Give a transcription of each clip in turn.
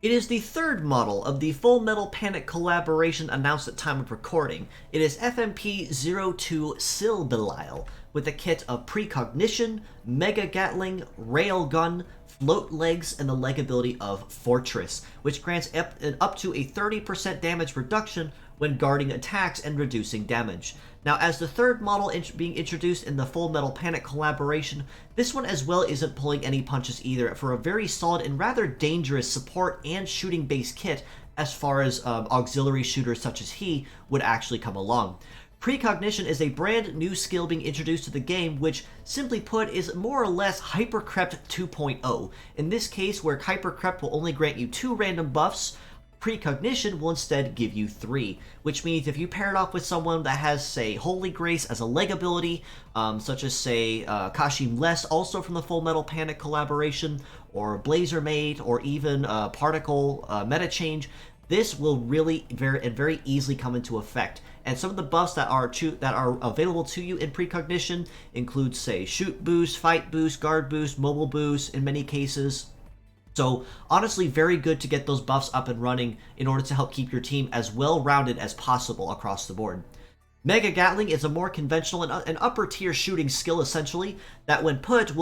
It is the third model of the Full Metal Panic collaboration announced at time of recording. It is FMP02 Silbelial, with a kit of Precognition, Mega Gatling, Railgun, Float Legs, and the leg ability of Fortress, which grants up to a 30% damage reduction when guarding attacks and reducing damage. Now, as the third model being introduced in the Full Metal Panic collaboration, this one as well isn't pulling any punches either for a very solid and rather dangerous support and shooting-based kit as far as auxiliary shooters such as he would actually come along. Precognition is a brand new skill being introduced to the game, which, simply put, is more or less Hypercrept 2.0. In this case, where Hypercrept will only grant you 2 random buffs, Precognition will instead give you 3, which means if you pair it off with someone that has, say, Holy Grace as a leg ability, such as, say, Kashim Les, also from the Full Metal Panic collaboration, or Blazer Mate, or even Particle Meta Change, this will really very easily come into effect. And some of the buffs that are available to you in Precognition include, say, Shoot Boost, Fight Boost, Guard Boost, Mobile Boost in many cases. So honestly, very good to get those buffs up and running in order to help keep your team as well-rounded as possible across the board. Mega Gatling is a more conventional and upper-tier shooting skill, essentially, that when put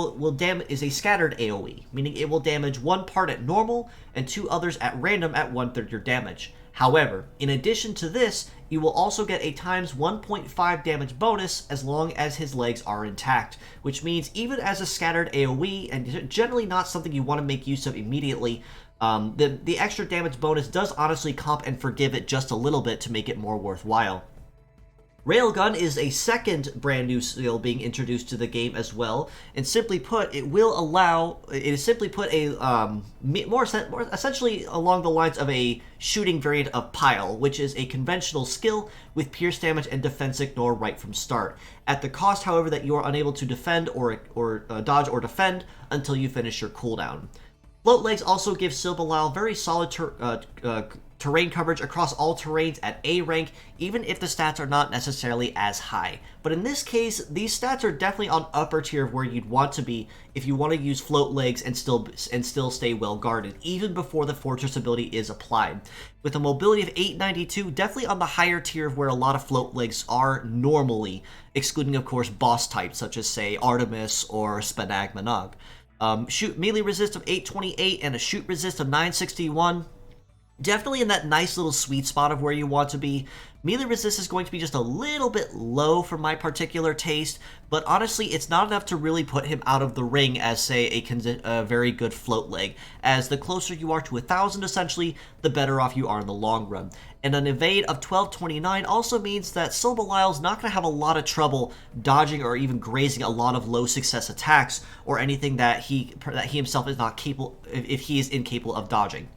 is a scattered AoE, meaning it will damage one part at normal and 2 others at random at 1/3 your damage. However, in addition to this, you will also get a times 1.5 damage bonus as long as his legs are intact, which means even as a scattered AoE, and generally not something you want to make use of immediately, the extra damage bonus does honestly comp and forgive it just a little bit to make it more worthwhile. Railgun is a second brand new skill being introduced to the game as well, and simply put, it is simply put a more essentially along the lines of a shooting variant of Pile, which is a conventional skill with pierce damage and defense ignore right from start. At the cost, however, that you are unable to defend or dodge or defend until you finish your cooldown. Float Legs also give Silbelial very solid terrain coverage across all terrains at A rank, even if the stats are not necessarily as high. But in this case, these stats are definitely on upper tier of where you'd want to be if you want to use Float Legs and still stay well guarded, even before the Fortress ability is applied. With a mobility of 892, definitely on the higher tier of where a lot of Float Legs are normally, excluding of course boss types such as, say, Artemis or Spanag Manog. Shoot melee resist of 828 and a shoot resist of 961. Definitely in that nice little sweet spot of where you want to be. Melee resist is going to be just a little bit low for my particular taste, but honestly, it's not enough to really put him out of the ring as, say, a very good float leg, as the closer you are to 1,000, essentially, the better off you are in the long run. And an evade of 1229 also means that Silbelial's not going to have a lot of trouble dodging or even grazing a lot of low success attacks or anything that he himself is not capable, if he is incapable of dodging.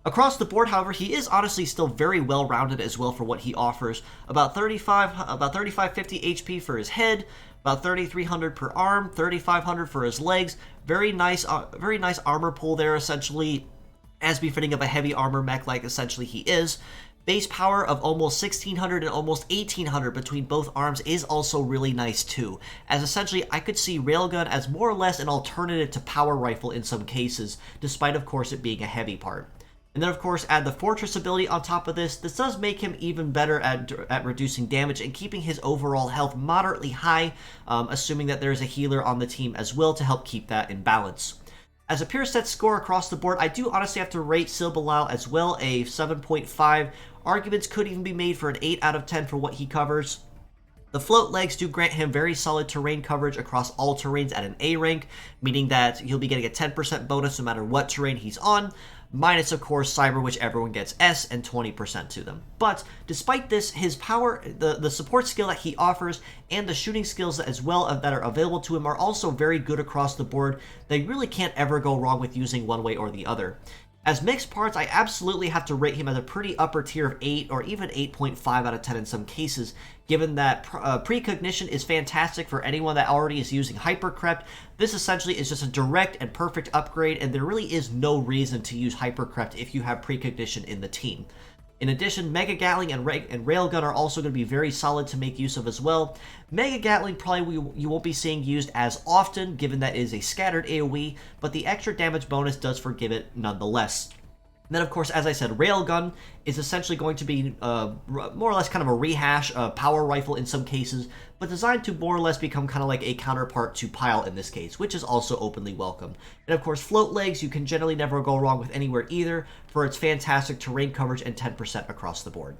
Across the board, however, he is honestly still very well-rounded as well for what he offers. About 3550 HP for his head, about 3300 per arm, 3500 for his legs. Very nice armor pull there, essentially, as befitting of a heavy armor mech like essentially he is. Base power of almost 1600 and almost 1800 between both arms is also really nice too, as essentially I could see Railgun as more or less an alternative to Power Rifle in some cases, despite of course it being a heavy part. And then, of course, add the Fortress ability on top of this. This does make him even better at reducing damage and keeping his overall health moderately high, assuming that there is a healer on the team as well to help keep that in balance. As a pure set score across the board, I do honestly have to rate Silbelial as well a 7.5. Arguments could even be made for an 8 out of 10 for what he covers. The float legs do grant him very solid terrain coverage across all terrains at an A rank, meaning that he'll be getting a 10% bonus no matter what terrain he's on, minus, of course, Cyber, which everyone gets S, and 20% to them. But despite this, his power, the support skill that he offers, and the shooting skills as well that are available to him are also very good across the board. They really can't ever go wrong with using one way or the other. As mixed parts, I absolutely have to rate him as a pretty upper tier of 8 or even 8.5 out of 10 in some cases, given that Precognition is fantastic for anyone that already is using Hypercrept. This essentially is just a direct and perfect upgrade, and there really is no reason to use Hypercrept if you have Precognition in the team. In addition, Mega Gatling and Railgun are also going to be very solid to make use of as well. Mega Gatling probably you won't be seeing used as often, given that it is a scattered AoE, but the extra damage bonus does forgive it nonetheless. Then, of course, as I said, Railgun is essentially going to be more or less kind of a rehash, a power rifle in some cases, but designed to more or less become kind of like a counterpart to Pile in this case, which is also openly welcome. And of course, float legs, you can generally never go wrong with anywhere either, for its fantastic terrain coverage and 10% across the board.